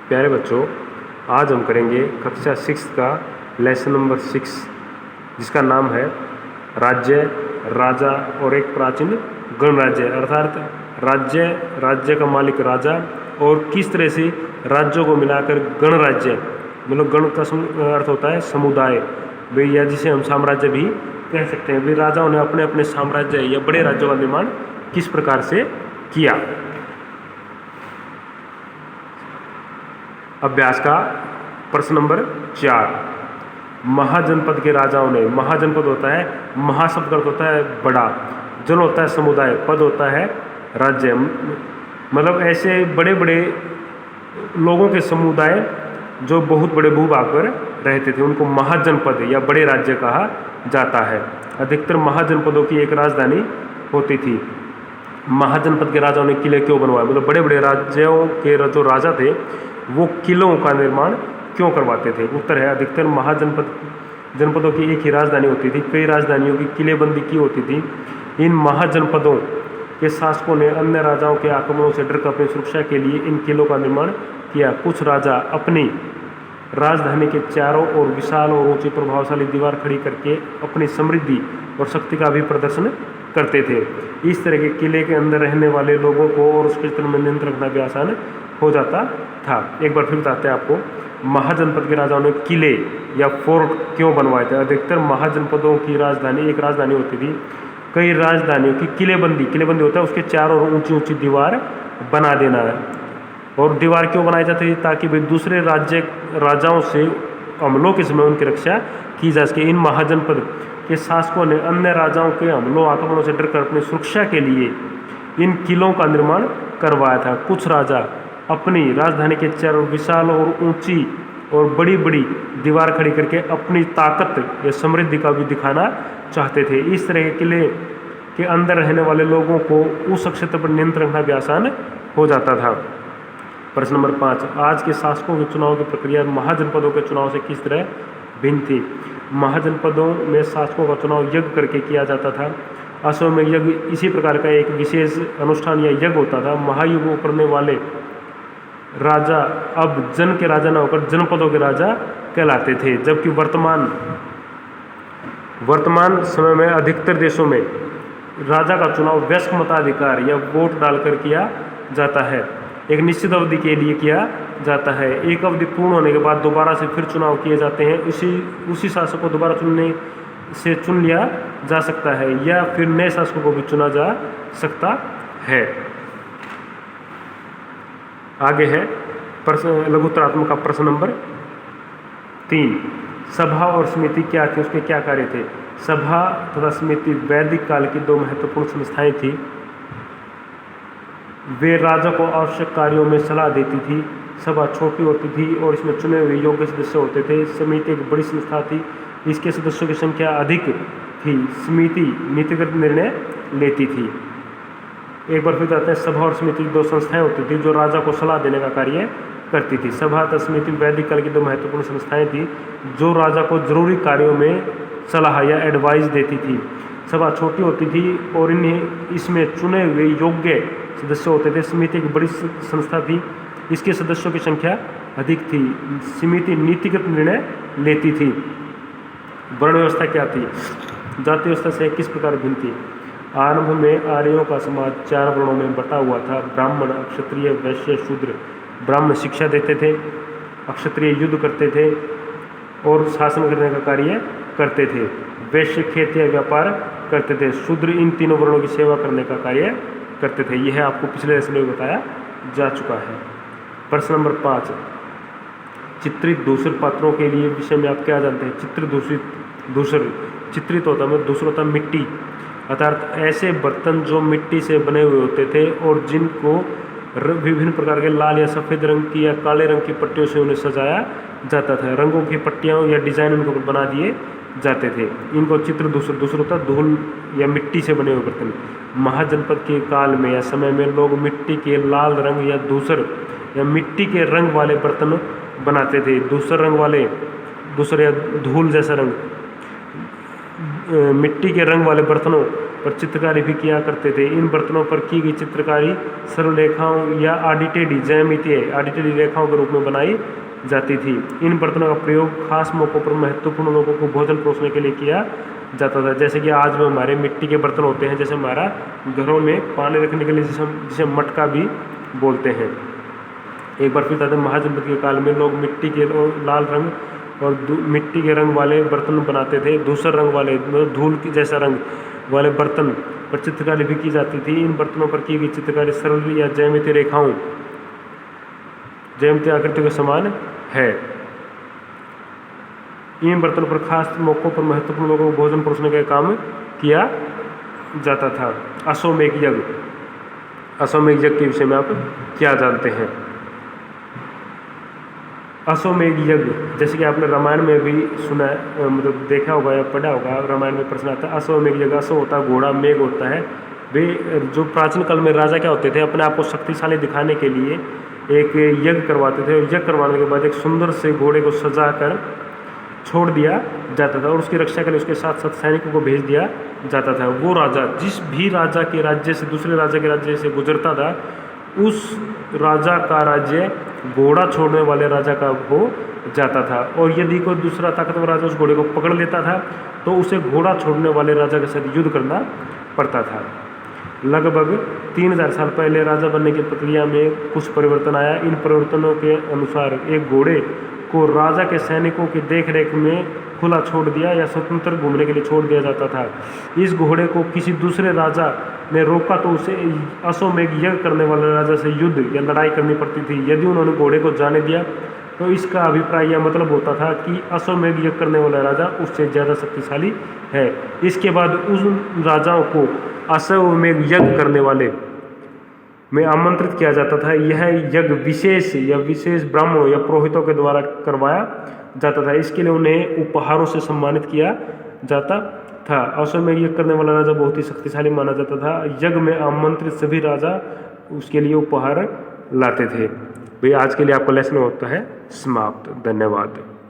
प्यारे बच्चों, आज हम करेंगे कक्षा 6 का लेसन नंबर 6, जिसका नाम है राज्य, राजा और एक प्राचीन गणराज्य। अर्थात राज्य का मालिक राजा और किस तरह से राज्यों को मिलाकर गणराज्य, मतलब गण का अर्थ होता है समुदाय भाई, या जिसे हम साम्राज्य भी कह सकते हैं। भाई राजाओं ने अपने अपने साम्राज्य या बड़े राज्यों का निर्माण किस प्रकार से किया। अभ्यास का प्रश्न नंबर 4, महाजनपद के राजाओं ने, महाजनपद होता है, महाशब्द का अर्थ होता है बड़ा, जन होता है समुदाय, पद होता है राज्य, मतलब ऐसे बड़े बड़े लोगों के समुदाय जो बहुत बड़े भूभाग पर रहते थे, उनको महाजनपद या बड़े राज्य कहा जाता है। अधिकतर महाजनपदों की एक राजधानी होती थी। महाजनपद के राजाओं ने किले क्यों बनवाए, मतलब बड़े बड़े राज्यों के जो राजा थे वो किलों का निर्माण क्यों करवाते थे। उत्तर है अधिकतर जनपदों की एक ही राजधानी होती थी, कई राजधानियों की किलेबंदी की होती थी। इन महाजनपदों के शासकों ने अन्य राजाओं के आक्रमणों से डरकर अपनी सुरक्षा के लिए इन किलों का निर्माण किया। कुछ राजा अपनी राजधानी के चारों ओर विशाल और ऊंची प्रभावशाली दीवार खड़ी करके अपनी समृद्धि और शक्ति का भी प्रदर्शन करते थे। इस तरह के किले के अंदर रहने वाले लोगों को और उसके क्षेत्र में नियंत्रण रखना भी आसान हो जाता था। एक बार फिर बताते हैं आपको, महाजनपद के राजाओं ने किले या फोर्ट क्यों बनवाए थे। अधिकतर महाजनपदों की राजधानी एक राजधानी होती थी, कई राजधानियों की किलेबंदी होता है, उसके चारों ओर ऊंची ऊंची दीवार बना देना है। और दीवार क्यों बनाई जाती थी, ताकि भाई दूसरे राजाओं से हमलों के समय उनकी रक्षा की जा सके। इन महाजनपद के शासकों ने अन्य राजाओं के हमलों आक्रमणों से डरकर अपनी सुरक्षा के लिए इन किलों का निर्माण करवाया था। कुछ राजा अपनी राजधानी के चारों विशाल और ऊंची और बड़ी बड़ी दीवार खड़ी करके अपनी ताकत या समृद्धि का भी दिखाना चाहते थे। इस तरह के किले के अंदर रहने वाले लोगों को उस क्षेत्र पर नियंत्रण रखना भी आसान हो जाता था। प्रश्न नंबर 5, आज के शासकों के चुनाव की प्रक्रिया महाजनपदों के चुनाव से किस तरह भिन्न थी। महाजनपदों में शासकों का चुनाव यज्ञ करके किया जाता था। असल में यज्ञ इसी प्रकार का एक विशेष अनुष्ठान या यज्ञ होता था। महायुगों करने वाले राजा अब जन के राजा न होकर जनपदों के राजा कहलाते थे, जबकि वर्तमान समय में अधिकतर देशों में राजा का चुनाव वयस्क मताधिकार या वोट डालकर किया जाता है। एक निश्चित अवधि के लिए किया जाता है। एक अवधि पूर्ण होने के बाद दोबारा से फिर चुनाव किए जाते हैं। उसी शासक को दोबारा चुन लिया जा सकता है या फिर नए शासकों को भी चुना जा सकता है। आगे है लघुत्तरात्मक का प्रश्न नंबर 3, सभा और समिति क्या थी, उसके क्या कार्य थे। सभा तथा समिति वैदिक काल की दो महत्वपूर्ण संस्थाएं थी। वे राजा को आवश्यक कार्यों में सलाह देती थी। सभा छोटी होती थी और इसमें चुने हुए योग्य सदस्य होते थे। समिति एक बड़ी संस्था थी, इसके सदस्यों की संख्या अधिक थी। समिति नीतिगत निर्णय लेती थी। एक बार फिर कहते हैं, सभा और समिति दो संस्थाएं होती थी जो राजा को सलाह देने का कार्य करती थी। सभा तथा समिति वैदिक काल की दो महत्वपूर्ण संस्थाएं थी जो राजा को जरूरी कार्यों में सलाह या एडवाइस देती थी। सभा छोटी होती थी और इसमें चुने हुए योग्य सदस्य होते थे। समिति एक बड़ी संस्था थी, इसके सदस्यों की संख्या अधिक थी। समिति नीतिगत निर्णय लेती थी। वर्ण व्यवस्था क्या थी, जाति व्यवस्था से किस प्रकार भिन्न थी। आरंभ में आर्यों का समाज 4 वर्णों में बटा हुआ था। ब्राह्मण, क्षत्रिय, वैश्य, शूद्र। ब्राह्मण शिक्षा देते थे, क्षत्रिय युद्ध करते थे और शासन करने का कार्य करते थे। वैश्य खेती या व्यापार करते थे। शूद्र इन तीनों वर्णों की सेवा करने का कार्य करते थे। यह आपको पिछले लेसन में बताया जा चुका है। प्रश्न नंबर 5, चित्रित दूसरे पात्रों के लिए विषय में आप क्या जानते हैं। चित्रित होता है, दूसरा होता मिट्टी, अर्थात ऐसे बर्तन जो मिट्टी से बने हुए होते थे और जिनको विभिन्न प्रकार के लाल या सफ़ेद रंग की या काले रंग की पट्टियों से उन्हें सजाया जाता था। रंगों की पट्टियाँ या डिज़ाइन उनके ऊपर बना दिए जाते थे। इनको चित्र दूसरा होता धूल या मिट्टी से बने हुए बर्तन। महाजनपद के काल में या समय में लोग मिट्टी के लाल रंग या धूसर या मिट्टी के रंग वाले बर्तन बनाते थे। धूसर या धूल जैसा रंग, मिट्टी के रंग वाले बर्तनों पर चित्रकारी भी किया करते थे। इन बर्तनों पर की गई चित्रकारी सरल रेखाओं या आडिटेडी ज्यामितीय आडिटेडी रेखाओं के रूप में बनाई जाती थी। इन बर्तनों का प्रयोग खास मौक़ों पर महत्वपूर्ण लोगों को भोजन परोसने के लिए किया जाता था। जैसे कि आज में हमारे मिट्टी के बर्तन होते हैं, जैसे हमारा घरों में पानी रखने के लिए जिसे मटका भी बोलते हैं। एक बार फिर बताते हैं, महाजनपद के काल में लोग मिट्टी के लाल रंग और मिट्टी के रंग वाले बर्तन बनाते थे। धूसर रंग वाले मतलब धूल की जैसा रंग वाले बर्तन पर चित्रकारी भी की जाती थी। इन बर्तनों पर की गई चित्रकारी सरल या ज्यामितीय रेखाओं ज्यामितीय आकृतियों के समान है। इन बर्तनों पर खास मौक़ों पर महत्वपूर्ण लोगों को भोजन परोसने का काम किया जाता था। अश्वमेध यज्ञ, अश्वमेध यज्ञ के विषय में आप क्या जानते हैं? अश्वमेध यज्ञ जैसे कि आपने रामायण में भी सुना है, मतलब देखा होगा या पढ़ा होगा, रामायण में प्रश्न आता है अश्वमेध यज्ञ। अश्व होता है घोड़ा, मेघ होता है। वे जो प्राचीन काल में राजा क्या होते थे, अपने आप को शक्तिशाली दिखाने के लिए एक यज्ञ करवाते थे और यज्ञ करवाने के बाद एक सुंदर से घोड़े को सजा कर छोड़ दिया जाता था और उसकी रक्षा के लिए उसके साथ साथ सैनिकों को भेज दिया जाता था। वो राजा जिस भी राजा के राज्य से दूसरे राजा के राज्य से गुजरता था, उस राजा का राज्य घोड़ा छोड़ने वाले राजा का हो जाता था। और यदि कोई दूसरा ताकतवर राजा उस घोड़े को पकड़ लेता था तो उसे घोड़ा छोड़ने वाले राजा के साथ युद्ध करना पड़ता था। लगभग 3000 साल पहले राजा बनने की प्रक्रिया में कुछ परिवर्तन आया। इन परिवर्तनों के अनुसार एक घोड़े को राजा के सैनिकों की देखरेख में खुला छोड़ दिया या स्वतंत्र घूमने के लिए छोड़ दिया जाता था। इस घोड़े को किसी दूसरे राजा ने रोका तो उसे अश्वमेध यज्ञ करने वाले राजा से युद्ध या लड़ाई करनी पड़ती थी। यदि उन्होंने घोड़े को जाने दिया तो इसका अभिप्राय यह मतलब होता था कि अश्वमेध यज्ञ करने वाला राजा उससे ज़्यादा शक्तिशाली है। इसके बाद उन राजाओं को अश्वमेध यज्ञ करने वाले में आमंत्रित किया जाता था। यह यज्ञ विशेष ब्राह्मणों या पुरोहितों के द्वारा करवाया जाता था। इसके लिए उन्हें उपहारों से सम्मानित किया जाता था। अश्वमेध यज्ञ करने वाला राजा बहुत ही शक्तिशाली माना जाता था। यज्ञ में आमंत्रित सभी राजा उसके लिए उपहार लाते थे। भाई आज के लिए आपका लेसन होता है समाप्त। धन्यवाद।